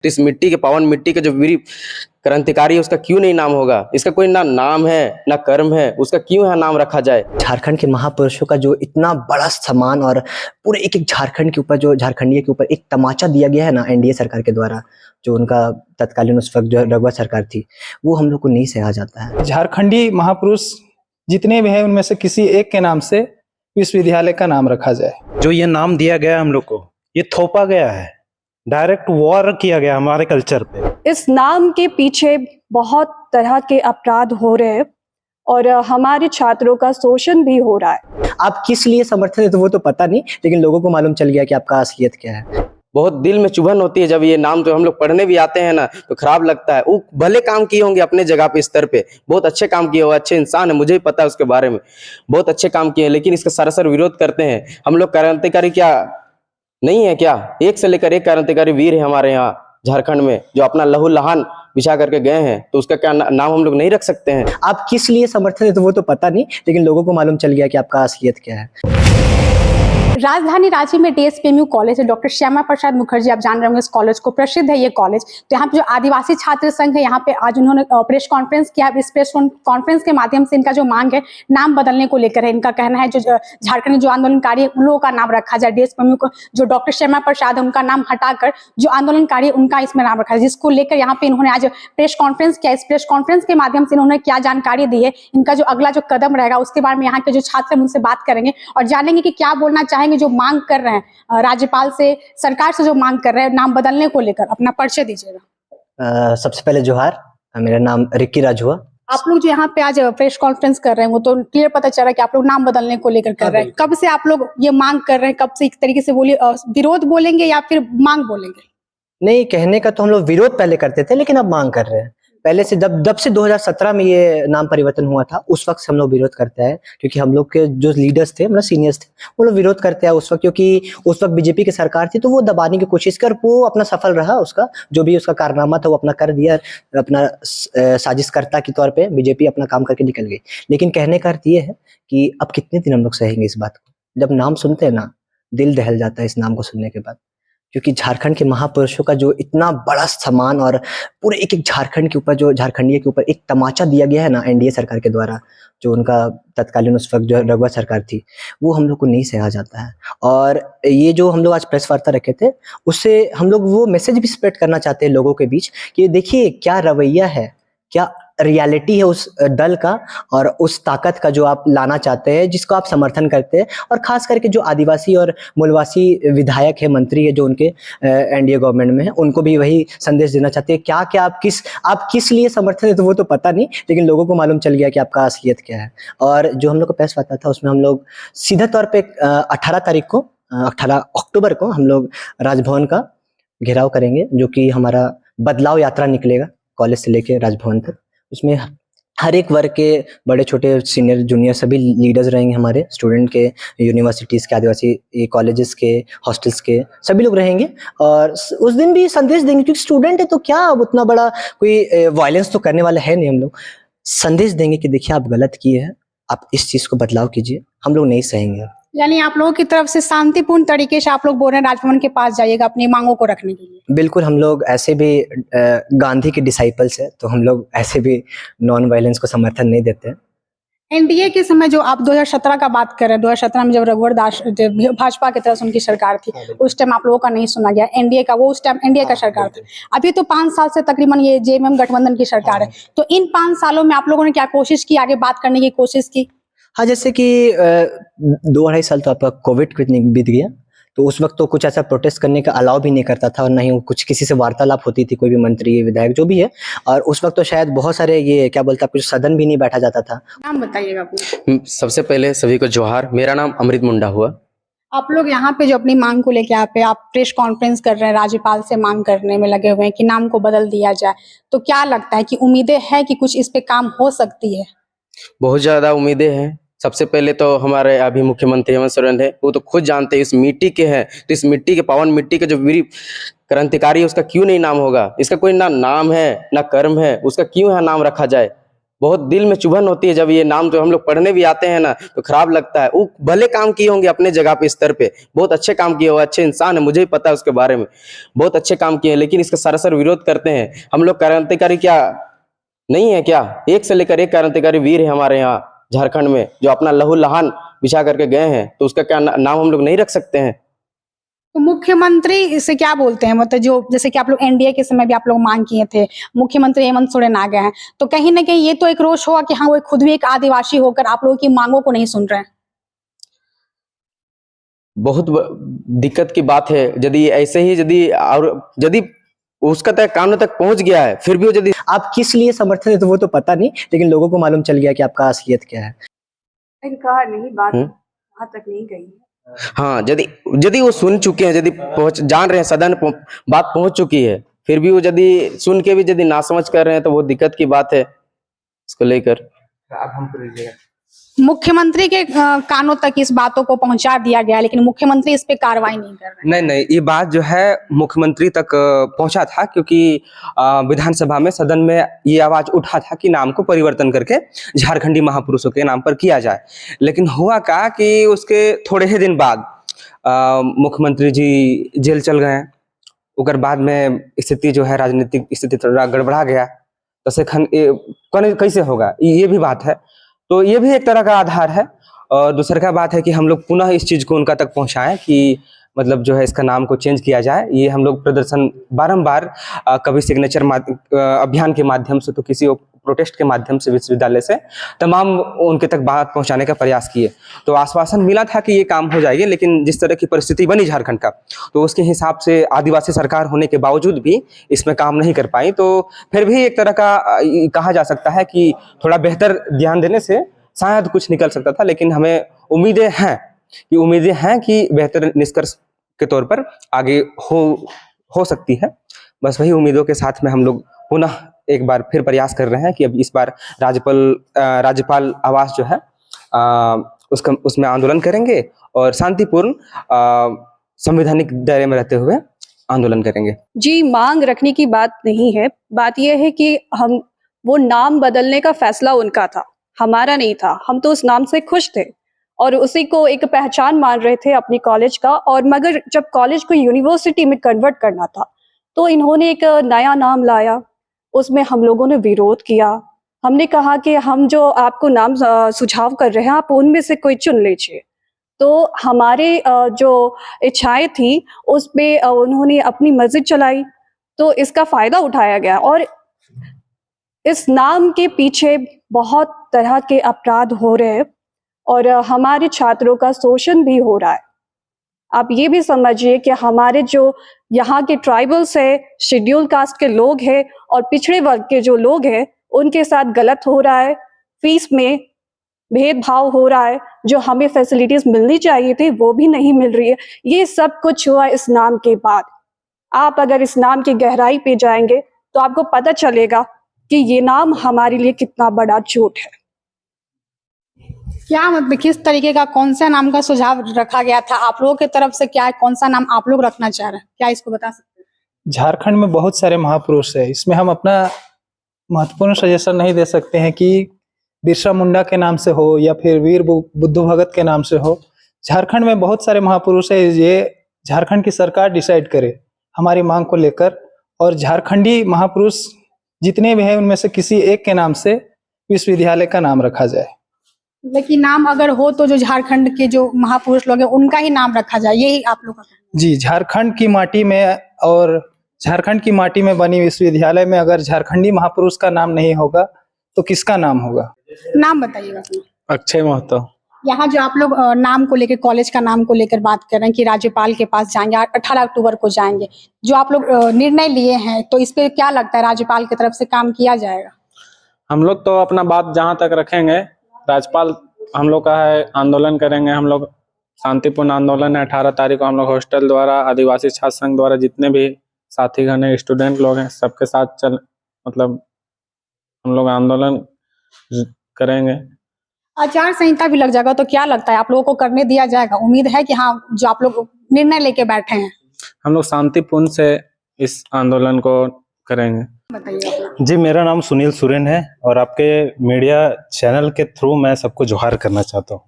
तो इस मिट्टी के पावन मिट्टी के जो वीर क्रांतिकारी है उसका क्यों नहीं नाम होगा? इसका कोई ना नाम है ना कर्म है, उसका क्यों यहाँ नाम रखा जाए? झारखंड के महापुरुषों का जो इतना बड़ा सम्मान और पूरे एक झारखंड के ऊपर जो झारखंडियों के ऊपर एक तमाचा दिया गया है ना एनडीए सरकार के द्वारा, जो उनका तत्कालीन उस वक्त जो रघुवर सरकार थी, वो हम लोग को नहीं सहा जाता है। झारखंडी महापुरुष जितने भी हैं उनमें से किसी एक के नाम से विश्वविद्यालय का नाम रखा जाए। जो ये नाम दिया गया हम लोग को, ये थोपा गया है, डायरेक्ट वॉर किया गया हमारे कल्चर पे। इस नाम के पीछे बहुत तरह के अपराध हो रहे हैं और हमारे छात्रों का शोषण भी हो रहा है। आप किस लिए समर्थन है तो वो तो पता नहीं, लेकिन लोगों को मालूम चल गया कि आपका असलियत क्या है। बहुत दिल में चुभन होती है जब ये नाम तो हम लोग पढ़ने भी आते हैं ना तो खराब लगता है। वो भले काम किए होंगे अपने जगह पे, स्तर पे बहुत अच्छे काम किए हो, अच्छे इंसान है, मुझे भी पता है उसके बारे में, बहुत अच्छे काम किए हैं, लेकिन इसका सरासर विरोध करते हैं। हम लोग क्रांतिकारी क्या नहीं है क्या? एक से लेकर एक क्रांतिकारी वीर है हमारे यहाँ झारखंड में जो अपना लहू लहान बिछा करके गए हैं, तो उसका क्या नाम हम लोग नहीं रख सकते हैं? आप किस लिए समर्थन है तो वो तो पता नहीं, लेकिन लोगों को मालूम चल गया कि आपका असलियत क्या है। राजधानी रांची में डीएसपीएमयू कॉलेज है, डॉक्टर श्यामा प्रसाद मुखर्जी, आप जान रहे होंगे इस कॉलेज को, प्रसिद्ध है ये कॉलेज। तो यहाँ पे जो आदिवासी छात्र संघ है, यहाँ पे आज उन्होंने प्रेस कॉन्फ्रेंस किया। इस प्रेस कॉन्फ्रेंस के माध्यम से इनका जो मांग है नाम बदलने को लेकर है। इनका कहना है जो झारखंड जो आंदोलनकारी है उन लोगों का नाम रखा जाए, डीएसपीएमयू को जो डॉक्टर श्यामा प्रसाद है उनका नाम हटाकर जो आंदोलनकारी है उनका इसमें नाम रखा जाए, जिसको लेकर यहाँ पे इन्होंने आज प्रेस कॉन्फ्रेंस किया। इस प्रेस कॉन्फ्रेंस के माध्यम से इन्होंने क्या जानकारी दी है, इनका जो अगला जो कदम रहेगा उसके बारे में यहाँ के जो छात्र हैं उनसे बात करेंगे और जानेंगे कि क्या बोलना चाहेंगे, जो मांग कर रहे हैं राज्यपाल से, सरकार से जो मांग कर रहे हैं नाम बदलने को लेकर। अपना परिचय दीजिएगा। सबसे पहले जोहार, मेरा नाम रिक्की राज हुआ। आप लोग जो यहाँ पे आज प्रेस कॉन्फ्रेंस कर रहे हैं वो तो क्लियर पता चल रहा है कि आप लोग नाम बदलने को लेकर कर रहे हैं। कब से आप लोग ये मांग कर रहे हैं, कब से एक तरीके से बोलिए, विरोध बोलेंगे या फिर मांग बोलेंगे? नहीं, कहने का तो हम लोग विरोध पहले करते थे, लेकिन अब मांग कर रहे हैं। पहले से जब से 2017 में ये नाम परिवर्तन हुआ था उस वक्त से हम लोग विरोध करते हैं, क्योंकि हम लोग के जो लीडर्स थे, मतलब सीनियर्स थे, वो लोग विरोध करते हैं उस वक्त, क्योंकि उस वक्त बीजेपी की सरकार थी तो वो दबाने की कोशिश कर, वो अपना सफल रहा, उसका जो भी उसका कारनामा था वो अपना कर दिया, अपना साजिशकर्ता के तौर पे बीजेपी अपना काम करके निकल गई। लेकिन कहने का अर्थ ये है कि अब कितने दिन हम लोग सहेंगे इस बात को। जब नाम सुनते हैं ना, दिल दहल जाता है इस नाम को सुनने के बाद, क्योंकि झारखंड के महापुरुषों का जो इतना बड़ा सम्मान और पूरे एक झारखंड के ऊपर जो झारखंडियों के ऊपर एक तमाचा दिया गया है ना एनडीए सरकार के द्वारा, जो उनका तत्कालीन उस वक्त जो रघुवर सरकार थी, वो हम लोग को नहीं सहा जाता है। और ये जो हम लोग आज प्रेस वार्ता रखे थे, उससे हम लोग वो मैसेज भी स्प्रेड करना चाहते हैं लोगों के बीच कि देखिए क्या रवैया है, क्या रियलिटी है उस दल का और उस ताकत का जो आप लाना चाहते हैं, जिसको आप समर्थन करते हैं। और खास करके जो आदिवासी और मूलवासी विधायक है, मंत्री है जो उनके एनडीए गवर्नमेंट में है, उनको भी वही संदेश देना चाहते हैं। क्या क्या आप किस लिए समर्थन है तो वो तो पता नहीं, लेकिन लोगों को मालूम चल गया कि आपका असलियत क्या है। और जो हम लोग का प्रेस वार्ता था उसमें हम लोग सीधा तौर पर 18 अक्टूबर को हम लोग राजभवन का घेराव करेंगे, जो कि हमारा बदलाव यात्रा निकलेगा कॉलेज से लेके राजभवन तक। उसमें हर एक वर्ग के बड़े छोटे, सीनियर जूनियर सभी लीडर्स रहेंगे, हमारे स्टूडेंट के, यूनिवर्सिटीज़ के, आदिवासी कॉलेजेस के, हॉस्टल्स के सभी लोग रहेंगे। और उस दिन भी संदेश देंगे, क्योंकि स्टूडेंट है तो क्या अब उतना बड़ा कोई वायलेंस तो करने वाला है नहीं। हम लोग संदेश देंगे कि देखिए आप गलत किए हैं, आप इस चीज़ को बदलाव कीजिए, हम लोग नहीं सहेंगे। यानी आप लोगों की तरफ से शांतिपूर्ण तरीके से आप लोग बोल रहे हैं राजभवन के पास जाइएगा अपनी मांगों को रखने के लिए? बिल्कुल, हम लोग ऐसे भी गांधी के डिसाइपल्स हैं, तो हम लोग ऐसे भी नॉन वायलेंस को समर्थन नहीं देते हैं। एनडीए के समय जो आप 2017 का बात कर रहे हैं, 2017 में जब रघुवर दास भाजपा की तरफ से उनकी सरकार थी, उस टाइम आप लोगों का नहीं सुना गया। एनडीए का वो उस टाइम एनडीए का सरकार था। अभी तो 5 साल से तकरीबन ये जेएमएम गठबंधन की सरकार है। तो इन 5 सालों में आप लोगों ने क्या कोशिश की, आगे बात करने की कोशिश की? हाँ, जैसे कि 2-2.5 साल तो आपका कोविड बीत गया, तो उस वक्त तो कुछ ऐसा प्रोटेस्ट करने का अलाउ भी नहीं करता था, और ना ही कुछ किसी से वार्तालाप होती थी, कोई भी मंत्री विधायक जो भी है। और उस वक्त तो शायद बहुत सारे ये क्या बोलते हैं, कुछ सदन भी नहीं बैठा जाता था। नाम बताइएगा अपना। सबसे पहले सभी को जोहार, मेरा नाम अमृत मुंडा हुआ। आप लोग यहाँ पे जो अपनी मांग को लेके आप प्रेस कॉन्फ्रेंस कर रहे हैं, राज्यपाल से मांग करने में लगे हुए हैं कि नाम को बदल दिया जाए, तो क्या लगता है कि उम्मीदें हैं कि कुछ इस पे काम हो सकती है? बहुत ज्यादा उम्मीदें हैं। सबसे पहले तो हमारे अभी मुख्यमंत्री हेमंत सोरेन है, वो तो खुद जानते हैं इस मिट्टी के हैं, तो इस मिट्टी के पावन मिट्टी के जो वीर क्रांतिकारी है उसका क्यों नहीं नाम होगा? इसका कोई ना नाम है ना कर्म है, उसका क्यों यहाँ नाम रखा जाए? बहुत दिल में चुभन होती है जब ये नाम तो हम लोग पढ़ने भी आते हैं ना तो खराब लगता है। वो भले काम किए होंगे अपने जगह पे स्तर पे, बहुत अच्छे काम किए हुए, अच्छे इंसान है, मुझे ही पता है उसके बारे में, बहुत अच्छे काम किए हैं, लेकिन इसका सरासर विरोध करते हैं। हम लोग क्रांतिकारी क्या नहीं है क्या? एक से लेकर एक क्रांतिकारी वीर है हमारे यहाँ झारखंड में जो अपना लहू लहान बिछा करके गए हैं, तो उसका क्या नाम हम लोग नहीं रख सकते हैं? तो मुख्यमंत्री इसे क्या बोलते हैं, मतलब जो जैसे कि आप लोग एनडीए के समय भी आप लोग मांग किए थे, मुख्यमंत्री हेमंत सोरेन आ गए हैं, तो कहीं ना कहीं ये तो एक रोष होगा कि हाँ वो खुद भी एक आदिवासी होकर आप लोगों की मांगों को नहीं सुन रहे हैं। बहुत दिक्कत की बात है। यदि ऐसे ही यदि उसका तक कानून तक पहुंच गया है, फिर भी वो यदि आप किस लिए समर्थन है तो वो तो पता नहीं, लेकिन लोगों को मालूम चल गया कि आपका असलियत क्या है। इनका नहीं, बात वहां तक नहीं गई है। हाँ, यदि वो सुन चुके हैं, यदि जान रहे हैं, सदन बात पहुंच चुकी है, फिर भी वो यदि सुन के भी यदि नासमझ कर रहे हैं तो वो दिक्कत की बात है इसको लेकर। मुख्यमंत्री के कानों तक इस बातों को पहुंचा दिया गया, लेकिन मुख्यमंत्री इस पे कार्रवाई नहीं कर रहे। नहीं नहीं, ये बात जो है मुख्यमंत्री तक पहुंचा था, क्योंकि विधानसभा में, सदन में ये आवाज उठा था कि नाम को परिवर्तन करके झारखंडी महापुरुषों के नाम पर किया जाए। लेकिन हुआ क्या कि उसके थोड़े ही दिन बाद मुख्यमंत्री जी जेल चल गए। उकर बाद में स्थिति जो है, राजनीतिक स्थिति थोड़ा गड़बड़ा गया। तो से कैसे होगा, ये भी बात है। तो ये भी एक तरह का आधार है। और दूसरा का बात है कि हम लोग पुनः इस चीज को उनका तक पहुंचाएं कि मतलब जो है इसका नाम को चेंज किया जाए। ये हम लोग प्रदर्शन बारंबार कभी सिग्नेचर अभियान के माध्यम से, तो किसी प्रोटेस्ट के माध्यम से, विश्वविद्यालय से तमाम उनके तक बात पहुंचाने का प्रयास किए। तो आश्वासन मिला था कि ये काम हो जाएगी, लेकिन जिस तरह की परिस्थिति बनी झारखंड का, तो उसके हिसाब से आदिवासी सरकार होने के बावजूद भी इसमें काम नहीं कर पाई। तो फिर भी एक तरह का कहा जा सकता है कि थोड़ा बेहतर ध्यान देने से शायद कुछ निकल सकता था। लेकिन हमें उम्मीदें हैं कि बेहतर निष्कर्ष के तौर पर आगे हो सकती है। बस वही उम्मीदों के साथ में हम लोग पुनः एक बार फिर प्रयास कर रहे हैं कि अब इस बार राज्यपाल आवास जो है उसमें आंदोलन करेंगे और शांतिपूर्ण संवैधानिक दायरे में रहते हुए आंदोलन करेंगे। जी, मांग रखने की बात नहीं है। बात यह है कि हम वो नाम बदलने का फैसला उनका था, हमारा नहीं था। हम तो उस नाम से खुश थे और उसी को एक पहचान मान रहे थे अपनी कॉलेज का। और मगर जब कॉलेज को यूनिवर्सिटी में कन्वर्ट करना था तो इन्होंने एक नया नाम लाया, उसमें हम लोगों ने विरोध किया। हमने कहा कि हम जो आपको नाम सुझाव कर रहे हैं, आप उनमें से कोई चुन लीजिए। तो हमारे जो इच्छाएं थी उस पे उन्होंने अपनी मर्जी चलाई, तो इसका फायदा उठाया गया। और इस नाम के पीछे बहुत तरह के अपराध हो रहे हैं और हमारे छात्रों का शोषण भी हो रहा है। आप ये भी समझिए कि हमारे जो यहाँ के ट्राइबल्स है, शेड्यूल कास्ट के लोग हैं और पिछड़े वर्ग के जो लोग हैं, उनके साथ गलत हो रहा है। फीस में भेदभाव हो रहा है, जो हमें फैसिलिटीज मिलनी चाहिए थी वो भी नहीं मिल रही है। ये सब कुछ हुआ इस नाम के बाद। आप अगर इस नाम की गहराई पे जाएंगे तो आपको पता चलेगा कि ये नाम हमारे लिए कितना बड़ा झूठ है। क्या मतलब किस तरीके का, कौन सा नाम का सुझाव रखा गया था आप लोगों की तरफ से? क्या है, कौन सा नाम आप लोग रखना चाह रहे हैं, क्या इसको बता सकते हैं? झारखंड में बहुत सारे महापुरुष है, इसमें हम अपना महत्वपूर्ण सजेशन नहीं दे सकते हैं कि बिरसा मुंडा के नाम से हो या फिर वीर बुद्धू भगत के नाम से हो। झारखंड में बहुत सारे महापुरुष है, ये झारखंड की सरकार डिसाइड करे हमारी मांग को लेकर। और झारखंडी महापुरुष जितने भी हैं उनमें से किसी एक के नाम से विश्वविद्यालय का नाम रखा जाए। लेकिन नाम अगर हो तो जो झारखंड के जो महापुरुष लोग हैं उनका ही नाम रखा जाए, यही आप लोग का? जी, झारखंड की माटी में और झारखंड की माटी में बनी विश्वविद्यालय में अगर झारखंडी महापुरुष का नाम नहीं होगा तो किसका नाम होगा? नाम बताइएगा। अक्षय महतो। यहाँ जो आप लोग नाम को लेकर, कॉलेज का नाम को लेकर बात कर रहे हैं कि राज्यपाल के पास जाएंगे, 18 अक्टूबर को जाएंगे, जो आप लोग निर्णय लिए हैं, तो इस पे क्या लगता है राज्यपाल की तरफ से काम किया जाएगा? हम लोग तो अपना बात जहाँ तक रखेंगे, राज्यपाल हम लोग का है, आंदोलन करेंगे। हम लोग शांतिपूर्ण आंदोलन है। 18 तारीख को हम लोग हॉस्टल द्वारा, आदिवासी छात्र संघ द्वारा, जितने भी साथी गण स्टूडेंट लोग हैं, सबके साथ मतलब हम लोग आंदोलन करेंगे। आचार संहिता भी लग जाएगा, तो क्या लगता है आप लोगों को करने दिया जाएगा? उम्मीद है कि हाँ, जो आप लोग निर्णय लेके बैठे हैं? हम लोग शांतिपूर्ण से इस आंदोलन को करेंगे। बताइए अपना। जी, मेरा नाम सुनील सुरेन है और आपके मीडिया चैनल के थ्रू मैं सबको जोहार करना चाहता हूँ।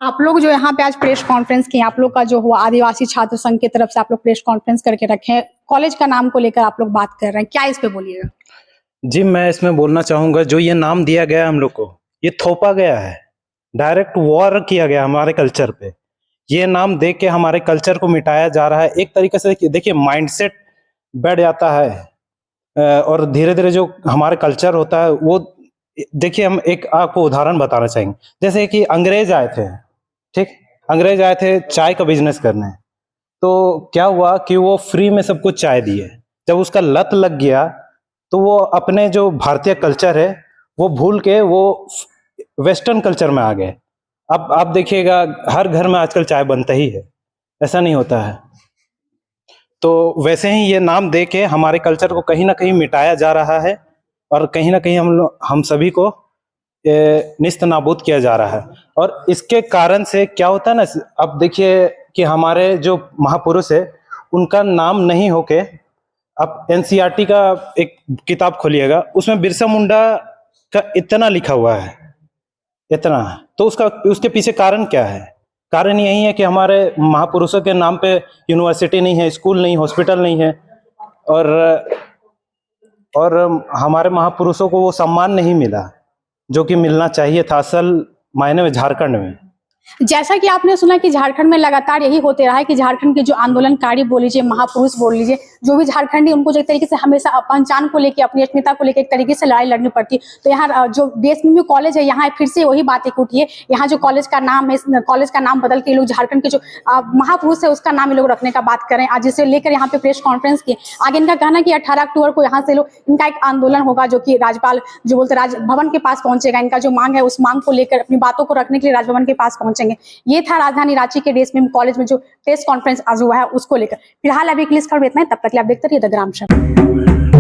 आप लोग जो यहाँ पे आज प्रेस कॉन्फ्रेंस किए, आप लोग का जो हुआ आदिवासी छात्र संघ की तरफ से आप लोग प्रेस कॉन्फ्रेंस करके रखे हैं, कॉलेज का नाम को लेकर आप लोग बात कर रहे हैं, क्या इस पे बोलिएगा? जी, मैं इसमें बोलना चाहूँगा, जो ये नाम दिया गया है हम लोग को, ये थोपा गया है, डायरेक्ट वॉर किया गया हमारे कल्चर पे। ये नाम दे के हमारे कल्चर को मिटाया जा रहा है। एक तरीके से देखिए माइंडसेट बैठ जाता है और धीरे धीरे जो हमारे कल्चर होता है वो, देखिए हम एक आपको उदाहरण बताना चाहेंगे। जैसे कि अंग्रेज आए थे, ठीक, अंग्रेज आए थे चाय का बिजनेस करने, तो क्या हुआ कि वो फ्री में सबको चाय दिए। जब उसका लत लग गया तो वो अपने जो भारतीय कल्चर है वो भूल के वो वेस्टर्न कल्चर में आ गए। अब आप देखिएगा हर घर में आजकल चाय बनता ही है, ऐसा नहीं होता है। तो वैसे ही ये नाम दे के हमारे कल्चर को कहीं ना कहीं मिटाया जा रहा है और कहीं ना कहीं हम सभी को निस्त नाबूद किया जा रहा है। और इसके कारण से क्या होता है ना, अब देखिए कि हमारे जो महापुरुष है उनका नाम नहीं होके, अब एनसीईआरटी का एक किताब खोलिएगा, उसमें बिरसा मुंडा का इतना लिखा हुआ है, इतना। तो उसके पीछे कारण क्या है? कारण यही है कि हमारे महापुरुषों के नाम पे यूनिवर्सिटी नहीं है, स्कूल नहीं, हॉस्पिटल नहीं है, और हमारे महापुरुषों को वो सम्मान नहीं मिला जो कि मिलना चाहिए था असल मायने में झारखंड में। जैसा कि आपने सुना कि झारखंड में लगातार यही होते रहा है कि झारखंड के जो आंदोलनकारी बोल लीजिए, महापुरुष बोल लीजिए, जो भी झारखंडी, उनको एक तरीके से हमेशा पहचान को लेकर, अपनी अस्मिता को लेकर एक तरीके से लड़ाई लड़नी पड़ती। तो यहाँ जो बीएसपीएमयू कॉलेज है, यहाँ फिर से वही बात एक उठी है। यहाँ जो कॉलेज का नाम है, कॉलेज का नाम बदल के ये लोग झारखंड के जो महापुरुष है उसका नाम ये लोग रखने का बात करें, आज जिसे लेकर यहाँ पे प्रेस कॉन्फ्रेंस की। आगे इनका कहना कि 18 अक्टूबर को यहाँ से लोग, इनका एक आंदोलन होगा जो कि राज्यपाल जो बोलते राजभवन के पास पहुंचेगा। इनका जो मांग है उस मांग को लेकर, अपनी बातों को रखने के लिए राजभवन के पास पहुंचेंगे। ये था राजधानी रांची के डीएसपीएमयू कॉलेज में जो प्रेस कॉन्फ्रेंस आज हुआ है उसको लेकर। फिलहाल अभी के लिए इस खबर इतना ही, तब तक आप देखते रहिए द ग्राम शब्द।